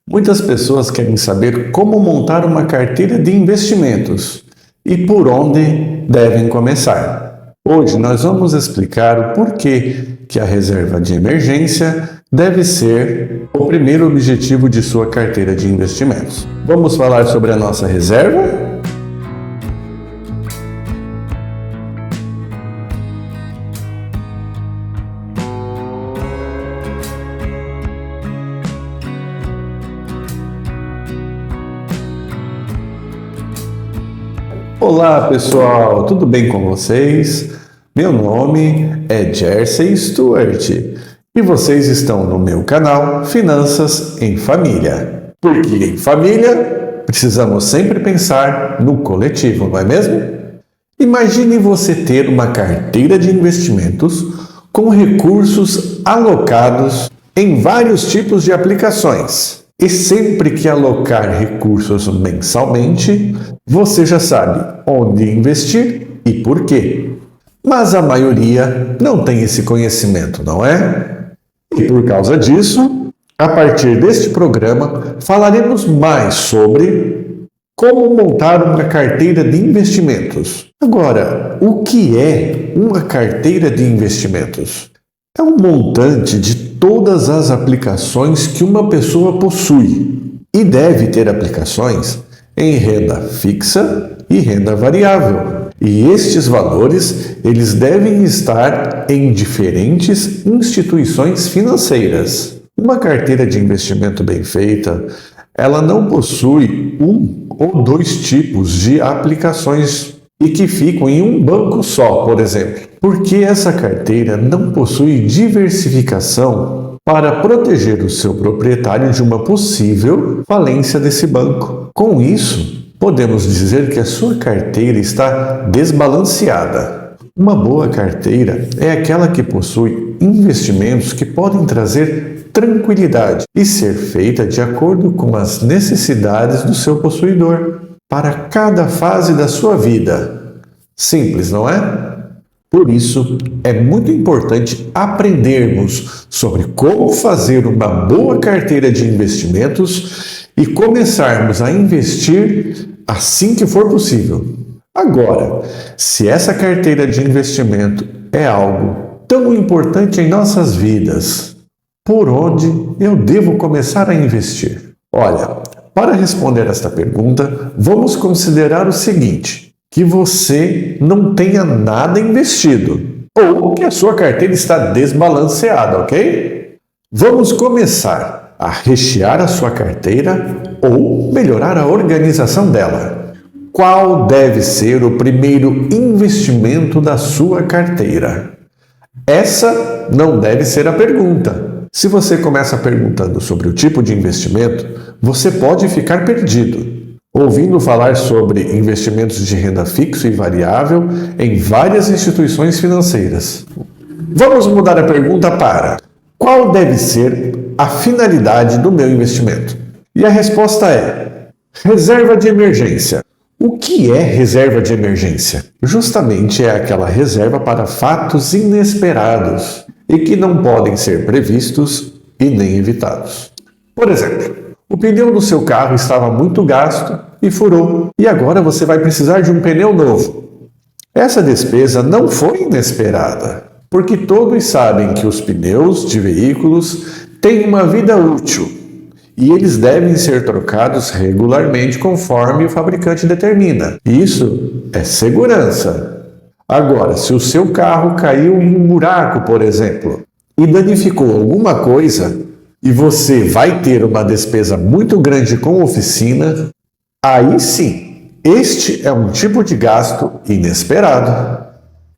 Muitas pessoas querem saber como montar uma carteira de investimentos e por onde devem começar. Hoje nós vamos explicar o porquê que a reserva de emergência deve ser o primeiro objetivo de sua carteira de investimentos. Vamos falar sobre a nossa reserva? Olá pessoal, tudo bem com vocês? Meu nome é Jersey Stuart e vocês estão no meu canal Finanças em Família. Porque em família precisamos sempre pensar no coletivo, não é mesmo? Imagine você ter uma carteira de investimentos com recursos alocados em vários tipos de aplicações. E sempre que alocar recursos mensalmente, você já sabe onde investir e por quê. Mas a maioria não tem esse conhecimento, não é? E por causa disso, a partir deste programa, falaremos mais sobre como montar uma carteira de investimentos. Agora, o que é uma carteira de investimentos? É um montante de todas as aplicações que uma pessoa possui e deve ter aplicações em renda fixa e renda variável. E estes valores, eles devem estar em diferentes instituições financeiras. Uma carteira de investimento bem feita, ela não possui um ou dois tipos de aplicações e que ficam em um banco só, por exemplo, porque essa carteira não possui diversificação para proteger o seu proprietário de uma possível falência desse banco. Com isso, podemos dizer que a sua carteira está desbalanceada. Uma boa carteira é aquela que possui investimentos que podem trazer tranquilidade e ser feita de acordo com as necessidades do seu possuidor para cada fase da sua vida. Simples, não é? Por isso, é muito importante aprendermos sobre como fazer uma boa carteira de investimentos e começarmos a investir assim que for possível. Agora, se essa carteira de investimento é algo tão importante em nossas vidas, por onde eu devo começar a investir? Olha, para responder esta pergunta, vamos considerar o seguinte: que você não tenha nada investido ou que a sua carteira está desbalanceada, ok? Vamos começar a rechear a sua carteira ou melhorar a organização dela. Qual deve ser o primeiro investimento da sua carteira? Essa não deve ser a pergunta. Se você começa perguntando sobre o tipo de investimento, você pode ficar perdido, ouvindo falar sobre investimentos de renda fixa e variável em várias instituições financeiras. Vamos mudar a pergunta para: qual deve ser a finalidade do meu investimento? E a resposta é: reserva de emergência. O que é reserva de emergência? Justamente é aquela reserva para fatos inesperados e que não podem ser previstos e nem evitados. Por exemplo, o pneu do seu carro estava muito gasto e furou, e agora você vai precisar de um pneu novo. Essa despesa não foi inesperada, porque todos sabem que os pneus de veículos têm uma vida útil e eles devem ser trocados regularmente conforme o fabricante determina. Isso é segurança. Agora, se o seu carro caiu em um buraco, por exemplo, e danificou alguma coisa, e você vai ter uma despesa muito grande com oficina, aí sim, este é um tipo de gasto inesperado.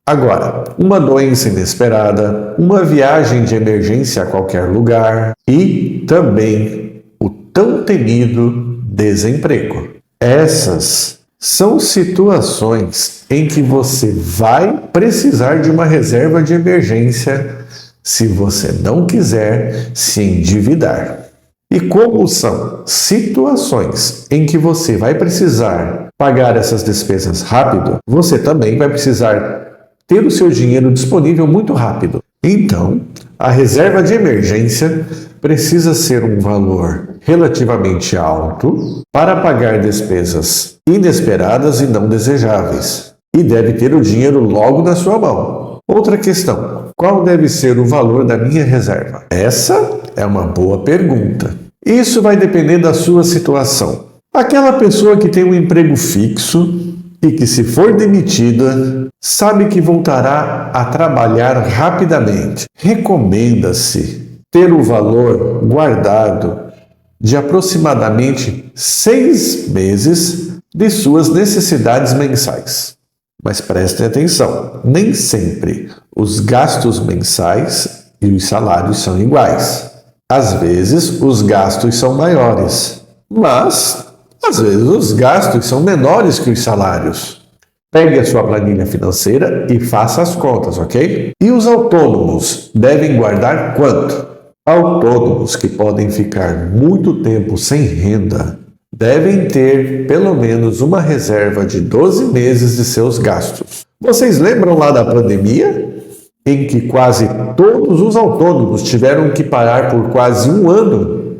Agora, uma doença inesperada, uma viagem de emergência a qualquer lugar e também o tão temido desemprego. Essas são situações em que você vai precisar de uma reserva de emergência se você não quiser se endividar. E como são situações em que você vai precisar pagar essas despesas rápido, você também vai precisar ter o seu dinheiro disponível muito rápido. Então, a reserva de emergência precisa ser um valor relativamente alto para pagar despesas inesperadas e não desejáveis, e deve ter o dinheiro logo na sua mão. Outra questão: qual deve ser o valor da minha reserva? Essa é uma boa pergunta. Isso vai depender da sua situação. Aquela pessoa que tem um emprego fixo e que, se for demitida, sabe que voltará a trabalhar rapidamente. Recomenda-se ter o valor guardado de aproximadamente 6 meses de suas necessidades mensais. Mas prestem atenção, nem sempre os gastos mensais e os salários são iguais. Às vezes, os gastos são maiores, mas às vezes os gastos são menores que os salários. Pegue a sua planilha financeira e faça as contas, ok? E os autônomos devem guardar quanto? Autônomos que podem ficar muito tempo sem renda devem ter pelo menos uma reserva de 12 meses de seus gastos. Vocês lembram lá da pandemia? Em que quase todos os autônomos tiveram que parar por quase um ano?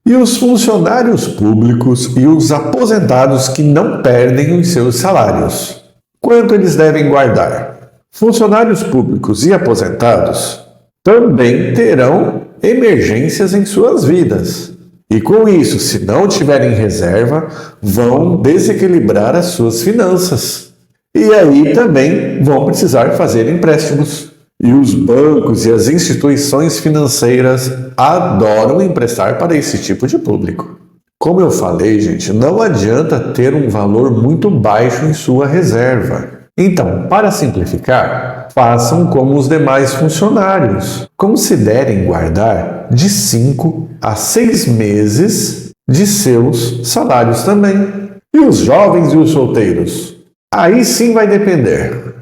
E os funcionários públicos e os aposentados que não perdem os seus salários? Quanto eles devem guardar? Funcionários públicos e aposentados também terão emergências em suas vidas. E com isso, se não tiverem reserva, vão desequilibrar as suas finanças. E aí também vão precisar fazer empréstimos. E os bancos e as instituições financeiras adoram emprestar para esse tipo de público. Como eu falei, gente, não adianta ter um valor muito baixo em sua reserva. Então, para simplificar, façam como os demais funcionários. Considerem guardar de 5 a 6 meses de seus salários também. E os jovens e os solteiros? Aí sim vai depender.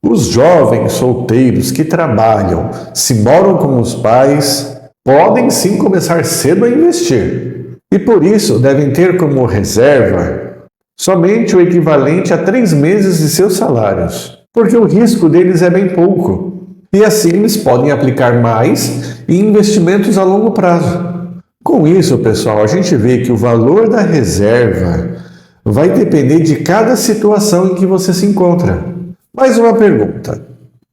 Os jovens solteiros que trabalham, se moram com os pais, podem sim começar cedo a investir. E por isso devem ter como reserva somente o equivalente a 3 meses de seus salários, porque o risco deles é bem pouco. E assim eles podem aplicar mais em investimentos a longo prazo. Com isso, pessoal, a gente vê que o valor da reserva vai depender de cada situação em que você se encontra. Mais uma pergunta: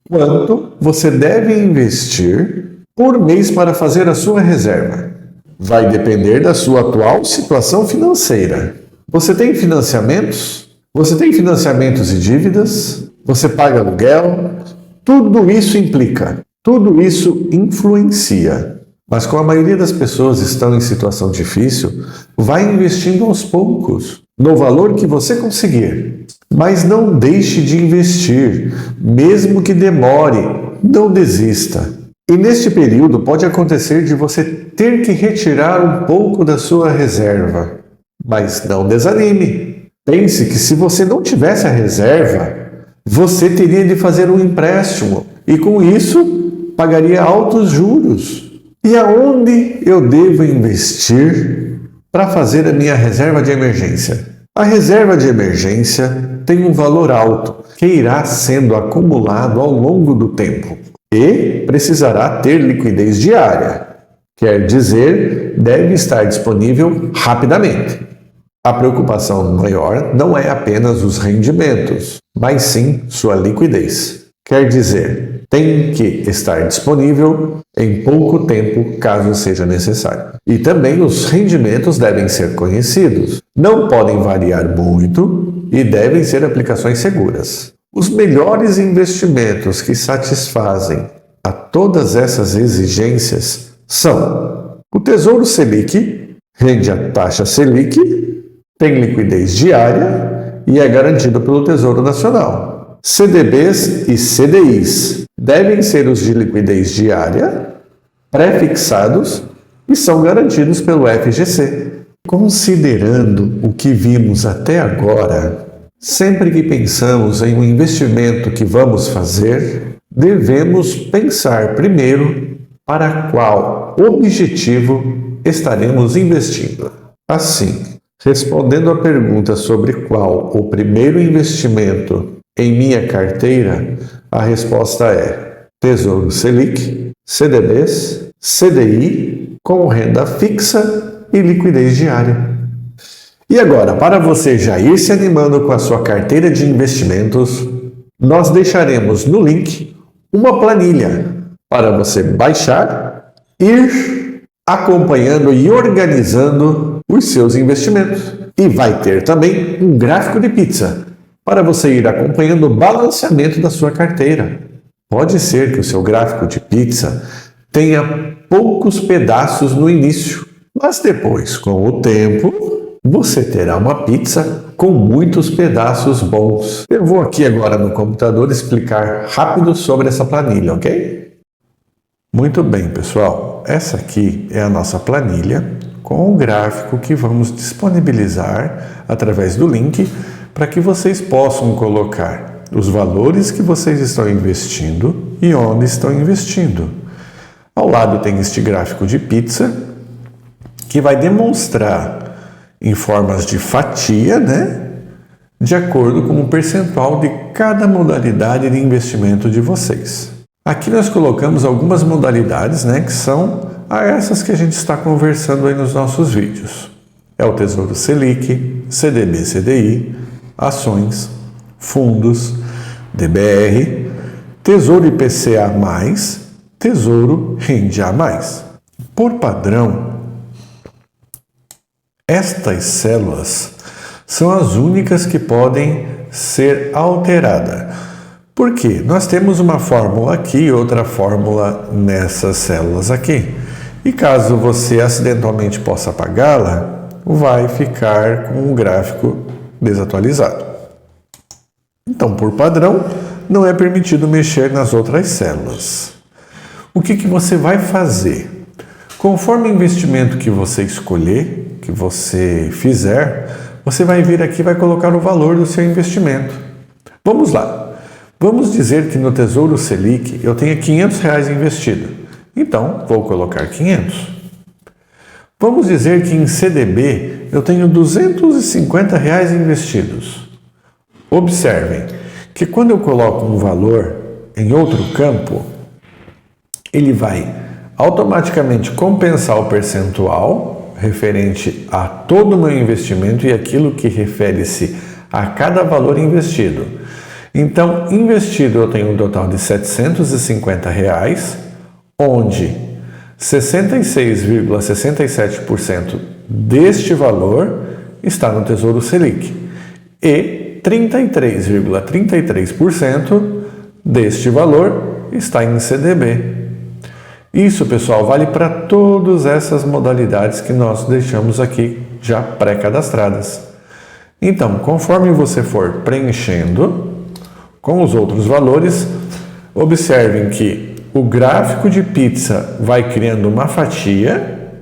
quanto você deve investir por mês para fazer a sua reserva? Vai depender da sua atual situação financeira. Você tem financiamentos? Você tem financiamentos e dívidas? Você paga aluguel? Tudo isso implica, tudo isso influencia. Mas como a maioria das pessoas estão em situação difícil, vai investindo aos poucos, no valor que você conseguir. Mas não deixe de investir, mesmo que demore, não desista. E neste período pode acontecer de você ter que retirar um pouco da sua reserva. Mas não desanime. Pense que se você não tivesse a reserva, você teria de fazer um empréstimo e com isso pagaria altos juros. E aonde eu devo investir para fazer a minha reserva de emergência? A reserva de emergência tem um valor alto que irá sendo acumulado ao longo do tempo e precisará ter liquidez diária. Quer dizer, deve estar disponível rapidamente. A preocupação maior não é apenas os rendimentos, mas sim sua liquidez. Quer dizer, tem que estar disponível em pouco tempo, caso seja necessário. E também os rendimentos devem ser conhecidos. Não podem variar muito e devem ser aplicações seguras. Os melhores investimentos que satisfazem a todas essas exigências são o Tesouro Selic, rende a taxa Selic, tem liquidez diária e é garantido pelo Tesouro Nacional. CDBs e CDIs devem ser os de liquidez diária, pré-fixados e são garantidos pelo FGC. Considerando o que vimos até agora, sempre que pensamos em um investimento que vamos fazer, devemos pensar primeiro para qual objetivo estaremos investindo. Assim, respondendo à pergunta sobre qual o primeiro investimento em minha carteira, a resposta é Tesouro Selic, CDBs, CDI, com renda fixa e liquidez diária. E agora, para você já ir se animando com a sua carteira de investimentos, nós deixaremos no link uma planilha para você baixar, ir acompanhando e organizando os seus investimentos. E vai ter também um gráfico de pizza para você ir acompanhando o balanceamento da sua carteira. Pode ser que o seu gráfico de pizza tenha poucos pedaços no início, mas depois, com o tempo, você terá uma pizza com muitos pedaços bons. Eu vou aqui agora no computador explicar rápido sobre essa planilha, ok? Muito bem, pessoal. Essa aqui é a nossa planilha com o gráfico que vamos disponibilizar através do link para que vocês possam colocar os valores que vocês estão investindo e onde estão investindo. Ao lado tem este gráfico de pizza que vai demonstrar em formas de fatia, de acordo com o percentual de cada modalidade de investimento de vocês. Aqui nós colocamos algumas modalidades, que são essas que a gente está conversando aí nos nossos vídeos. É o Tesouro Selic, CDB/CDI, ações, fundos, DBR, Tesouro IPCA+, Tesouro Rende A+. Por padrão, estas células são as únicas que podem ser alteradas. Por quê? Nós temos uma fórmula aqui e outra fórmula nessas células aqui. E caso você acidentalmente possa apagá-la, vai ficar com o gráfico desatualizado. Então, por padrão, não é permitido mexer nas outras células. O que você vai fazer? Conforme o investimento que você escolher, que você fizer, você vai vir aqui e vai colocar o valor do seu investimento. Vamos lá. Vamos dizer que no Tesouro Selic eu tenho R$500 investido. Então, vou colocar 500. Vamos dizer que em CDB eu tenho R$250 investidos. Observem que quando eu coloco um valor em outro campo, ele vai automaticamente compensar o percentual referente a todo o meu investimento e aquilo que refere-se a cada valor investido. Então, investido eu tenho um total de R$750, onde 66,67% deste valor está no Tesouro Selic e 33,33% deste valor está em CDB. Isso, pessoal, vale para todas essas modalidades que nós deixamos aqui já pré-cadastradas. Então, conforme você for preenchendo com os outros valores, observem que o gráfico de pizza vai criando uma fatia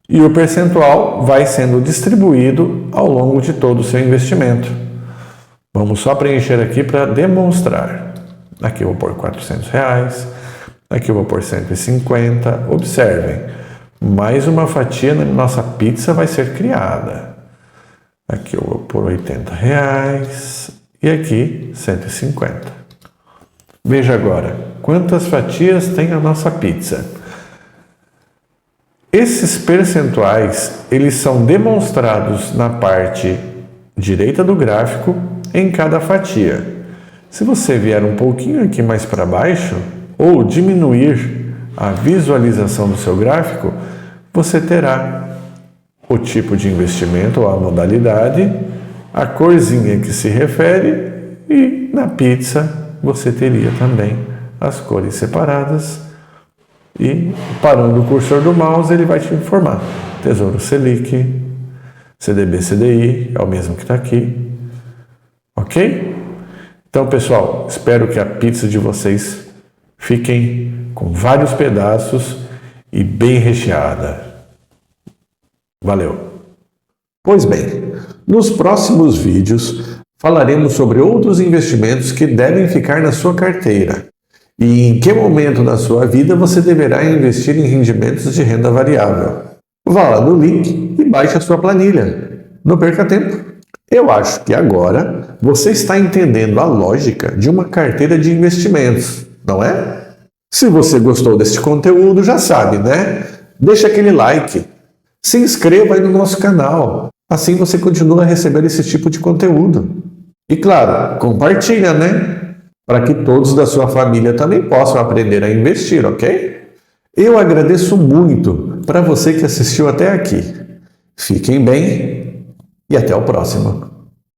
e o percentual vai sendo distribuído ao longo de todo o seu investimento. Vamos só preencher aqui para demonstrar. Aqui eu vou pôr R$400, aqui eu vou pôr 150. Observem, mais uma fatia na nossa pizza vai ser criada. Aqui eu vou pôr R$80 e aqui 150. Veja agora, quantas fatias tem a nossa pizza? Esses percentuais, eles são demonstrados na parte direita do gráfico em cada fatia. Se você vier um pouquinho aqui mais para baixo, ou diminuir a visualização do seu gráfico, você terá o tipo de investimento ou a modalidade, a corzinha que se refere e na pizza você teria também as cores separadas e parando o cursor do mouse ele vai te informar. Tesouro Selic, CDB/CDI, é o mesmo que está aqui. Ok? Então, pessoal, espero que a pizza de vocês fiquem com vários pedaços e bem recheada. Valeu! Pois bem, nos próximos vídeos falaremos sobre outros investimentos que devem ficar na sua carteira e em que momento da sua vida você deverá investir em rendimentos de renda variável. Vá lá no link e baixe a sua planilha. Não perca tempo. Eu acho que agora você está entendendo a lógica de uma carteira de investimentos, não é? Se você gostou desse conteúdo, já sabe, né? Deixa aquele like. Se inscreva aí no nosso canal. Assim você continua recebendo esse tipo de conteúdo. E claro, compartilha, né? Para que todos da sua família também possam aprender a investir, ok? Eu agradeço muito para você que assistiu até aqui. Fiquem bem e até o próximo.